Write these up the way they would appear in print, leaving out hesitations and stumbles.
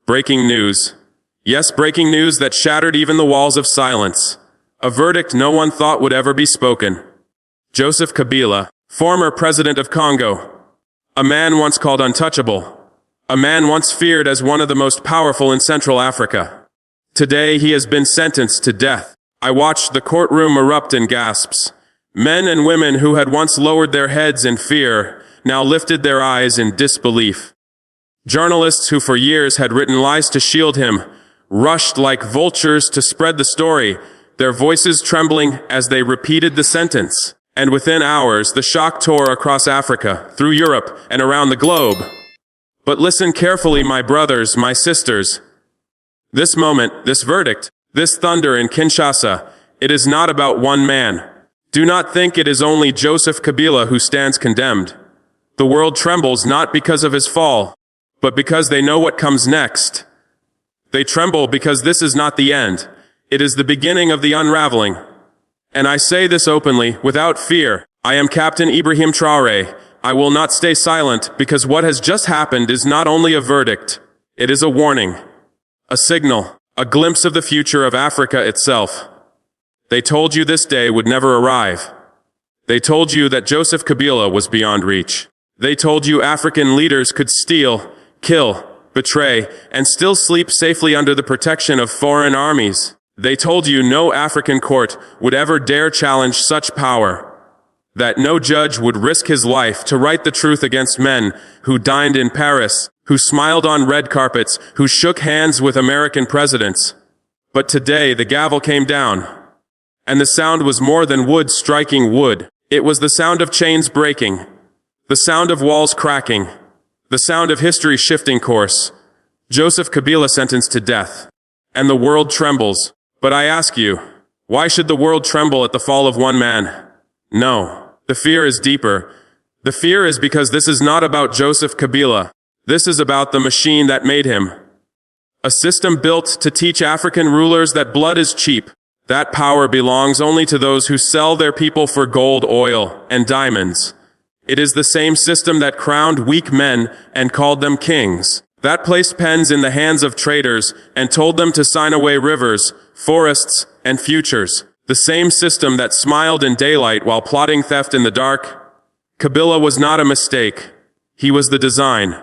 Breaking news. Yes, breaking news that shattered even the walls of silence. A verdict no one thought would ever be spoken. Joseph Kabila, former president of Congo. A man once called untouchable. A man once feared as one of the most powerful in Central Africa. Today he has been sentenced to death. I watched the courtroom erupt in gasps. Men and women who had once lowered their heads in fear now lifted their eyes in disbelief. Journalists who for years had written lies to shield him rushed like vultures to spread the story, their voices trembling as they repeated the sentence. And within hours, the shock tore across Africa, through Europe, and around the globe. But listen carefully, my brothers, my sisters. This moment, this verdict, this thunder in Kinshasa, it is not about one man. Do not think it is only Joseph Kabila who stands condemned. The world trembles not because of his fall, but because they know what comes next. They tremble because this is not the end. It is the beginning of the unraveling. And I say this openly, without fear. I am Captain Ibrahim Traoré. I will not stay silent because what has just happened is not only a verdict, it is a warning, a signal, a glimpse of the future of Africa itself. They told you this day would never arrive. They told you that Joseph Kabila was beyond reach. They told you African leaders could steal, kill, betray, and still sleep safely under the protection of foreign armies. They told you no African court would ever dare challenge such power, that no judge would risk his life to write the truth against men who dined in Paris, who smiled on red carpets, who shook hands with American presidents. But today the gavel came down, and the sound was more than wood striking wood. It was the sound of chains breaking, the sound of walls cracking, the sound of history shifting course. Joseph Kabila sentenced to death, and the world trembles. But I ask you, why should the world tremble at the fall of one man? No, the fear is deeper. The fear is because this is not about Joseph Kabila. This is about the machine that made him. A system built to teach African rulers that blood is cheap, that power belongs only to those who sell their people for gold, oil, and diamonds. It is the same system that crowned weak men and called them kings, that placed pens in the hands of traders and told them to sign away rivers, forests, and futures. The same system that smiled in daylight while plotting theft in the dark. Kabila was not a mistake. He was the design.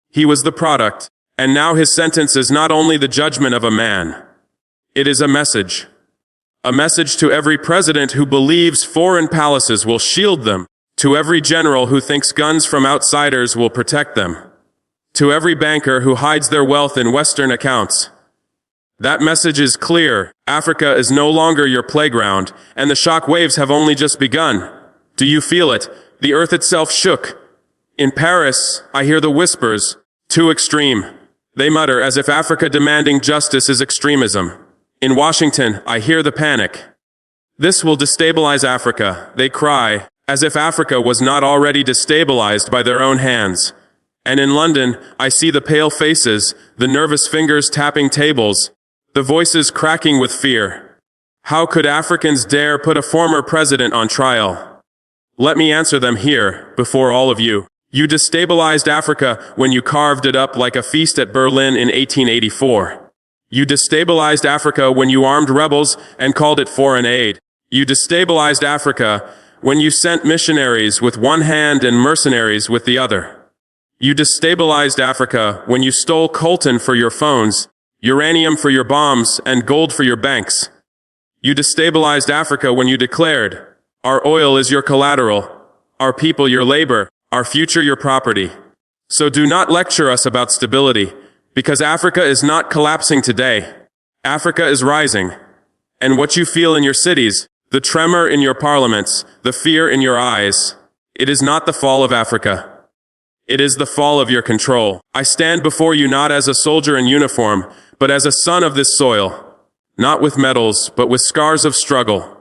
He was the product. And now his sentence is not only the judgment of a man. It is a message. A message to every president who believes foreign palaces will shield them. To every general who thinks guns from outsiders will protect them. To every banker who hides their wealth in Western accounts. That message is clear. Africa is no longer your playground, and the shock waves have only just begun. Do you feel it? The earth itself shook. In Paris, I hear the whispers, too extreme. They mutter as if Africa demanding justice is extremism. In Washington, I hear the panic. This will destabilize Africa, they cry, as if Africa was not already destabilized by their own hands. And in London, I see the pale faces, the nervous fingers tapping tables, the voices cracking with fear. How could Africans dare put a former president on trial? Let me answer them here, before all of you. You destabilized Africa when you carved it up like a feast at Berlin in 1884. You destabilized Africa when you armed rebels and called it foreign aid. You destabilized Africa when you sent missionaries with one hand and mercenaries with the other. You destabilized Africa when you stole coltan for your phones, uranium for your bombs, and gold for your banks. You destabilized Africa when you declared, our oil is your collateral, our people your labor, our future your property. So do not lecture us about stability, because Africa is not collapsing today. Africa is rising. And what you feel in your cities, the tremor in your parliaments, the fear in your eyes, it is not the fall of Africa. It is the fall of your control. I stand before you not as a soldier in uniform, but as a son of this soil, not with medals, but with scars of struggle,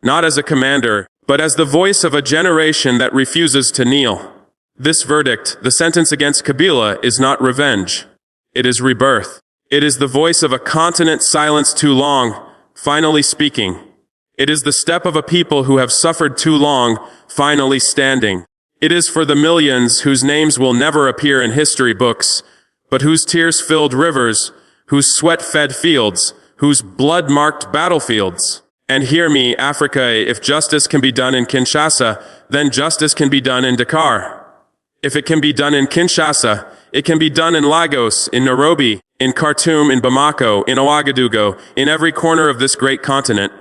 not as a commander, but as the voice of a generation that refuses to kneel. This verdict, the sentence against Kabila, is not revenge. It is rebirth. It is the voice of a continent silenced too long, finally speaking. It is the step of a people who have suffered too long, finally standing. It is for the millions whose names will never appear in history books, but whose tears filled rivers, whose sweat fed fields, whose blood marked battlefields. And hear me, Africa, if justice can be done in Kinshasa, then justice can be done in Dakar. If it can be done in Kinshasa, it can be done in Lagos, in Nairobi, in Khartoum, in Bamako, in Ouagadougou, in every corner of this great continent.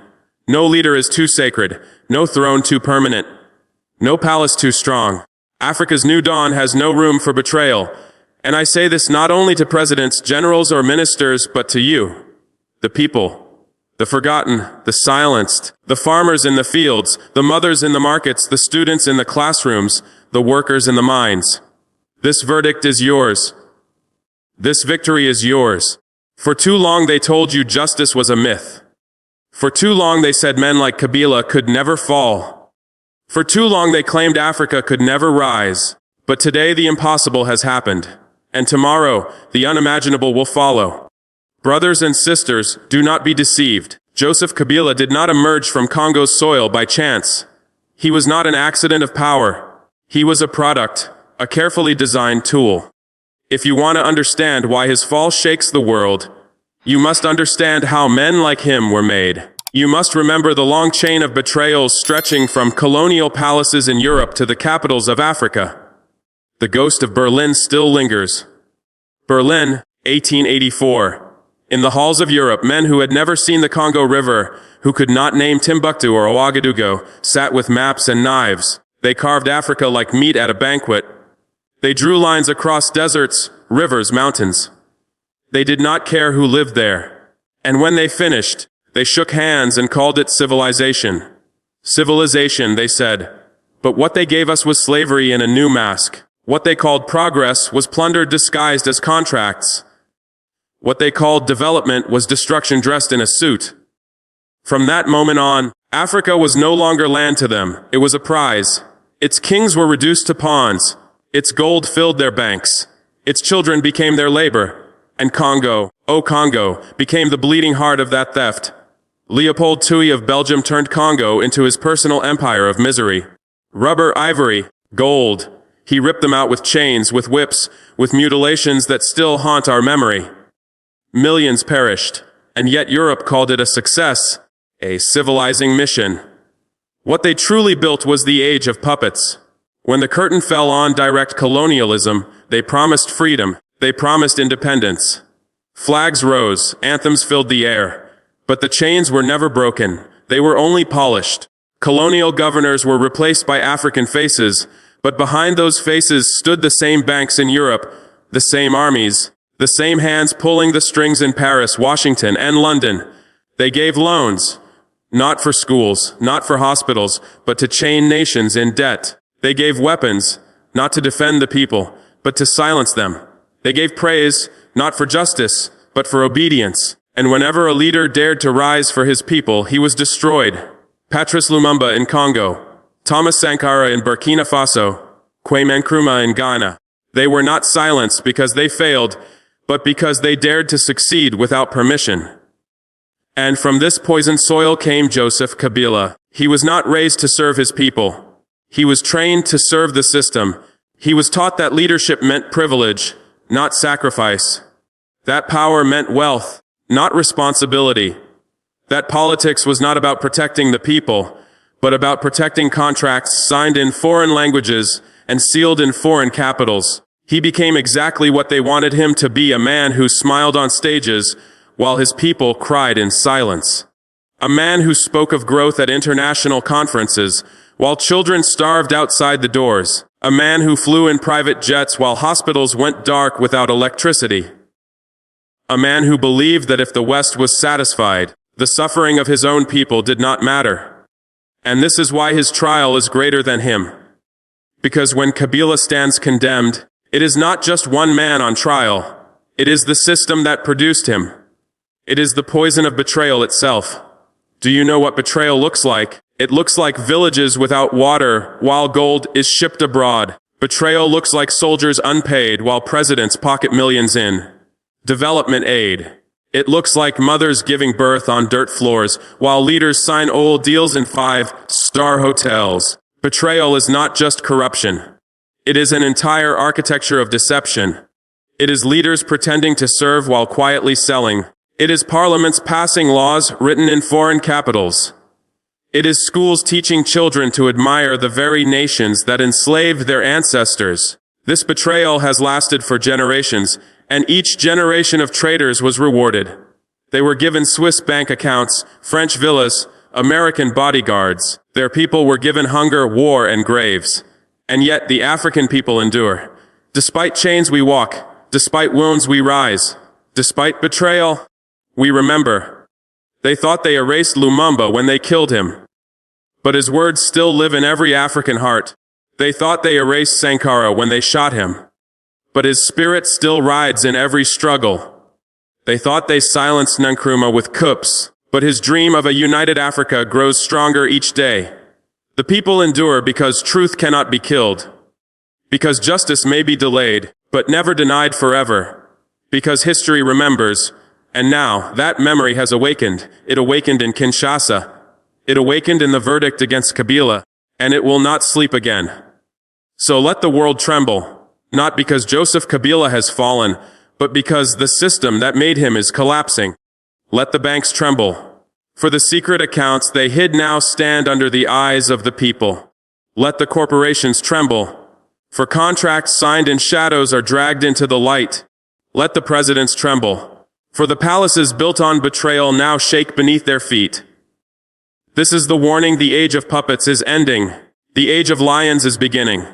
No leader is too sacred, no throne too permanent, no palace too strong. Africa's new dawn has no room for betrayal. And I say this not only to presidents, generals, or ministers, but to you, the people. The forgotten, the silenced, the farmers in the fields, the mothers in the markets, the students in the classrooms, the workers in the mines. This verdict is yours. This victory is yours. For too long they told you justice was a myth. For too long they said men like Kabila could never fall. For too long they claimed Africa could never rise. But today the impossible has happened. And tomorrow the unimaginable will follow. Brothers and sisters, do not be deceived. Joseph Kabila did not emerge from Congo's soil by chance. He was not an accident of power. He was a product, a carefully designed tool. If you want to understand why his fall shakes the world, you must understand how men like him were made. You must remember the long chain of betrayals stretching from colonial palaces in Europe to the capitals of Africa. The ghost of Berlin still lingers. Berlin, 1884. In the halls of Europe, men who had never seen the Congo River, who could not name Timbuktu or Ouagadougou, sat with maps and knives. They carved Africa like meat at a banquet. They drew lines across deserts, rivers, mountains. They did not care who lived there. And when they finished, they shook hands and called it civilization. Civilization, they said. But what they gave us was slavery in a new mask. What they called progress was plunder disguised as contracts. What they called development was destruction dressed in a suit. From that moment on, Africa was no longer land to them. It was a prize. Its kings were reduced to pawns. Its gold filled their banks. Its children became their labor. And Congo, oh Congo, became the bleeding heart of that theft. Leopold II of Belgium turned Congo into his personal empire of misery. Rubber, ivory, gold. He ripped them out with chains, with whips, with mutilations that still haunt our memory. Millions perished, and yet Europe called it a success, a civilizing mission. What they truly built was the age of puppets. When the curtain fell on direct colonialism, they promised freedom, they promised independence. Flags rose, anthems filled the air, but the chains were never broken, they were only polished. Colonial governors were replaced by African faces, but behind those faces stood the same banks in Europe, the same armies, the same hands pulling the strings in Paris, Washington, and London. They gave loans, not for schools, not for hospitals, but to chain nations in debt. They gave weapons, not to defend the people, but to silence them. They gave praise, not for justice, but for obedience. And whenever a leader dared to rise for his people, he was destroyed. Patrice Lumumba in Congo, Thomas Sankara in Burkina Faso, Kwame Nkrumah in Ghana. They were not silenced because they failed, but because they dared to succeed without permission. And from this poisoned soil came Joseph Kabila. He was not raised to serve his people. He was trained to serve the system. He was taught that leadership meant privilege, not sacrifice. That power meant wealth, not responsibility. That politics was not about protecting the people, but about protecting contracts signed in foreign languages and sealed in foreign capitals. He became exactly what they wanted him to be, a man who smiled on stages while his people cried in silence. A man who spoke of growth at international conferences while children starved outside the doors. A man who flew in private jets while hospitals went dark without electricity. A man who believed that if the West was satisfied, the suffering of his own people did not matter. And this is why his trial is greater than him. Because when Kabila stands condemned, it is not just one man on trial. It is the system that produced him. It is the poison of betrayal itself. Do you know what betrayal looks like? It looks like villages without water while gold is shipped abroad. Betrayal looks like soldiers unpaid while presidents pocket millions in development aid. It looks like mothers giving birth on dirt floors while leaders sign old deals in 5-star hotels. Betrayal is not just corruption. It is an entire architecture of deception. It is leaders pretending to serve while quietly selling. It is parliaments passing laws written in foreign capitals. It is schools teaching children to admire the very nations that enslaved their ancestors. This betrayal has lasted for generations, and each generation of traitors was rewarded. They were given Swiss bank accounts, French villas, American bodyguards. Their people were given hunger, war, and graves. And yet the African people endure. Despite chains we walk, despite wounds we rise, despite betrayal, we remember. They thought they erased Lumumba when they killed him. But his words still live in every African heart. They thought they erased Sankara when they shot him. But his spirit still rides in every struggle. They thought they silenced Nkrumah with coups, but his dream of a united Africa grows stronger each day. The people endure because truth cannot be killed. Because justice may be delayed, but never denied forever. Because history remembers. And now, that memory has awakened. It awakened in Kinshasa. It awakened in the verdict against Kabila. And it will not sleep again. So let the world tremble. Not because Joseph Kabila has fallen, but because the system that made him is collapsing. Let the banks tremble. For the secret accounts they hid now stand under the eyes of the people. Let the corporations tremble. For contracts signed in shadows are dragged into the light. Let the presidents tremble. For the palaces built on betrayal now shake beneath their feet. This is the warning: the age of puppets is ending. The age of lions is beginning.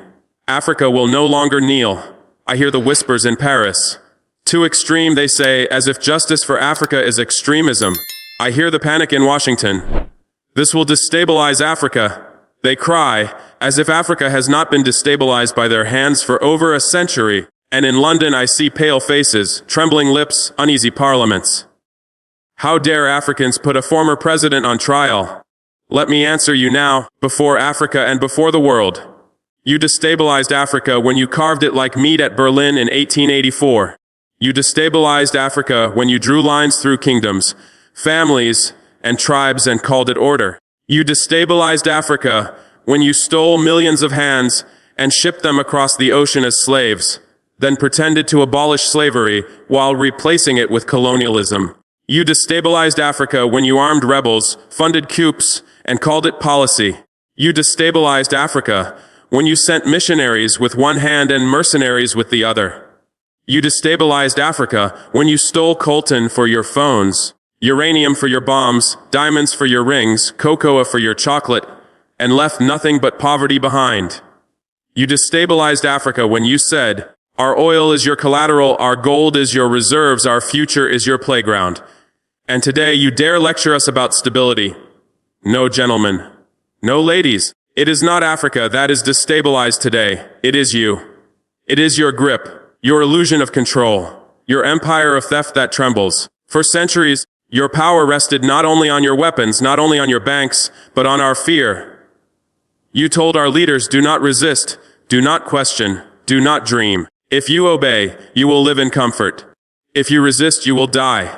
Africa will no longer kneel. I hear the whispers in Paris. Too extreme, they say, as if justice for Africa is extremism. I hear the panic in Washington. This will destabilize Africa. They cry, as if Africa has not been destabilized by their hands for over a century. And in London I see pale faces, trembling lips, uneasy parliaments. How dare Africans put a former president on trial? Let me answer you now, before Africa and before the world. You destabilized Africa when you carved it like meat at Berlin in 1884. You destabilized Africa when you drew lines through kingdoms, families, and tribes and called it order. You destabilized Africa when you stole millions of hands and shipped them across the ocean as slaves, then pretended to abolish slavery while replacing it with colonialism. You destabilized Africa when you armed rebels, funded coups, and called it policy. You destabilized Africa when you sent missionaries with one hand and mercenaries with the other. You destabilized Africa when you stole coltan for your phones, uranium for your bombs, diamonds for your rings, cocoa for your chocolate, and left nothing but poverty behind. You destabilized Africa when you said, "Our oil is your collateral, our gold is your reserves, our future is your playground." And today you dare lecture us about stability. No, gentlemen. No, ladies. It is not Africa that is destabilized today. It is you. It is your grip, your illusion of control, your empire of theft that trembles. For centuries, your power rested not only on your weapons, not only on your banks, but on our fear. You told our leaders, do not resist, do not question, do not dream. If you obey, you will live in comfort. If you resist, you will die.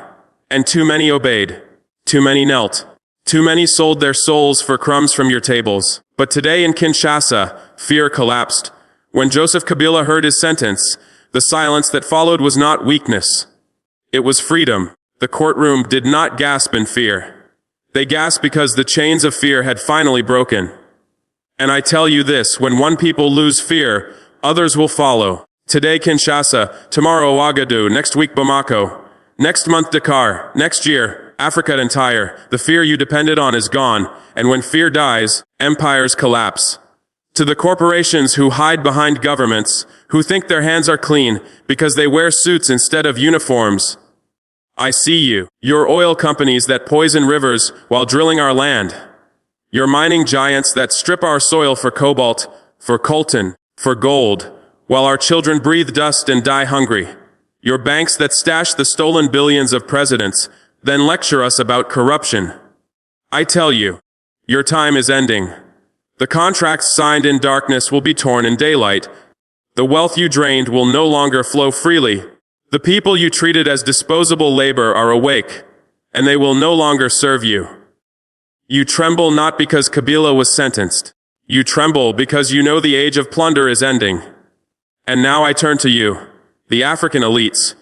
And too many obeyed. Too many knelt. Too many sold their souls for crumbs from your tables. But today in Kinshasa, fear collapsed. When Joseph Kabila heard his sentence, the silence that followed was not weakness. It was freedom. The courtroom did not gasp in fear. They gasped because the chains of fear had finally broken. And I tell you this, when one people lose fear, others will follow. Today Kinshasa, tomorrow Ouagadougou, next week Bamako, next month Dakar, next year Africa entire. The fear you depended on is gone, and when fear dies, empires collapse. To the corporations who hide behind governments, who think their hands are clean because they wear suits instead of uniforms, I see you. Your oil companies that poison rivers while drilling our land. Your mining giants that strip our soil for cobalt, for coltan, for gold, while our children breathe dust and die hungry. Your banks that stash the stolen billions of presidents, then lecture us about corruption. I tell you, your time is ending. The contracts signed in darkness will be torn in daylight. The wealth you drained will no longer flow freely. The people you treated as disposable labor are awake, and they will no longer serve you. You tremble not because Kabila was sentenced. You tremble because you know the age of plunder is ending. And now I turn to you. The African elites,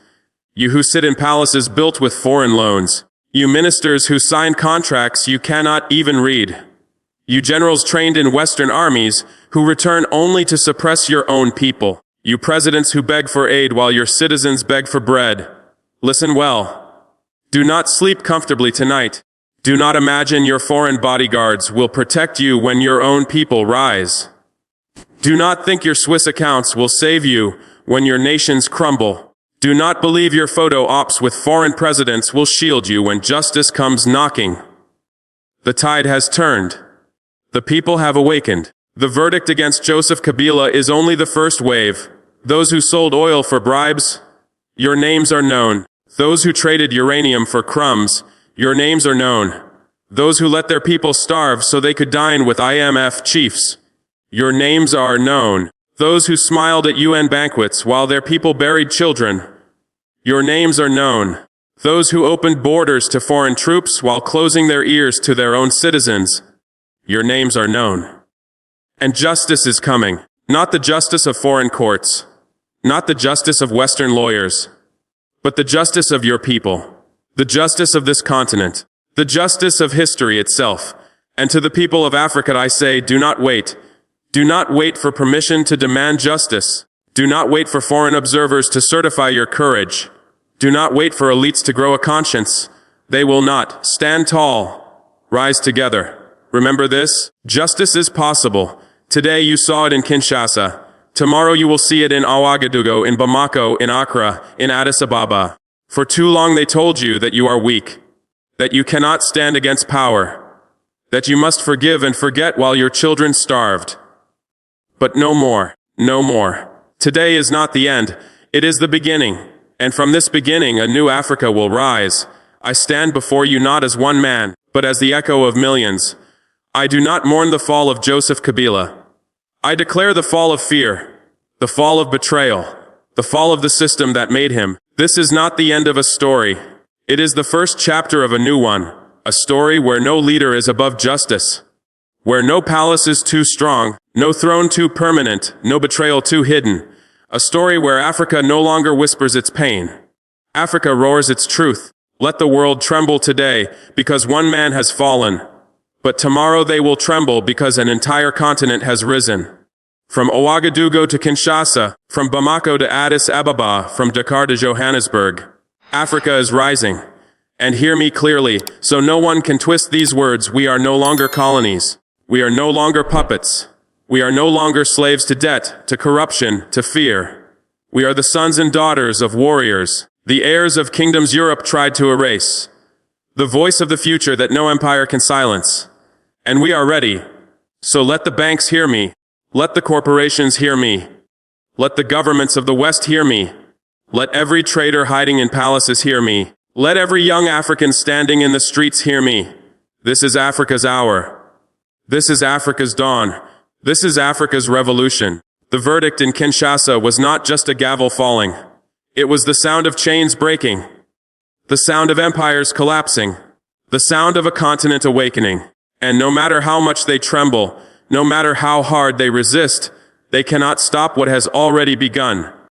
you who sit in palaces built with foreign loans, you ministers who sign contracts you cannot even read, you generals trained in Western armies who return only to suppress your own people, you presidents who beg for aid while your citizens beg for bread. Listen well. Do not sleep comfortably tonight. Do not imagine your foreign bodyguards will protect you when your own people rise. Do not think your Swiss accounts will save you when your nations crumble. Do not believe your photo ops with foreign presidents will shield you when justice comes knocking. The tide has turned. The people have awakened. The verdict against Joseph Kabila is only the first wave. Those who sold oil for bribes, your names are known. Those who traded uranium for crumbs, your names are known. Those who let their people starve so they could dine with IMF chiefs, your names are known. Those who smiled at UN banquets while their people buried children, your names are known. Those who opened borders to foreign troops while closing their ears to their own citizens, your names are known. And justice is coming. Not the justice of foreign courts, not the justice of Western lawyers, but the justice of your people, the justice of this continent, the justice of history itself. And to the people of Africa I say, do not wait. Do not wait for permission to demand justice. Do not wait for foreign observers to certify your courage. Do not wait for elites to grow a conscience. They will not. Stand tall. Rise together. Remember this? Justice is possible. Today you saw it in Kinshasa. Tomorrow you will see it in Ouagadougou, in Bamako, in Accra, in Addis Ababa. For too long they told you that you are weak, that you cannot stand against power, that you must forgive and forget while your children starved. But no more, no more. Today is not the end, it is the beginning. And from this beginning a new Africa will rise. I stand before you not as one man, but as the echo of millions. I do not mourn the fall of Joseph Kabila. I declare the fall of fear, the fall of betrayal, the fall of the system that made him. This is not the end of a story. It is the first chapter of a new one, a story where no leader is above justice, where no palace is too strong, no throne too permanent, no betrayal too hidden, a story where Africa no longer whispers its pain. Africa roars its truth. Let the world tremble today because one man has fallen. But tomorrow they will tremble because an entire continent has risen. From Ouagadougou to Kinshasa, from Bamako to Addis Ababa, from Dakar to Johannesburg, Africa is rising. And hear me clearly, so no one can twist these words. We are no longer colonies. We are no longer puppets. We are no longer slaves to debt, to corruption, to fear. We are the sons and daughters of warriors, the heirs of kingdoms Europe tried to erase, the voice of the future that no empire can silence. And we are ready. So let the banks hear me. Let the corporations hear me. Let the governments of the West hear me. Let every trader hiding in palaces hear me. Let every young African standing in the streets hear me. This is Africa's hour. This is Africa's dawn. This is Africa's revolution. The verdict in Kinshasa was not just a gavel falling. It was the sound of chains breaking, the sound of empires collapsing, the sound of a continent awakening. And no matter how much they tremble, no matter how hard they resist, they cannot stop what has already begun.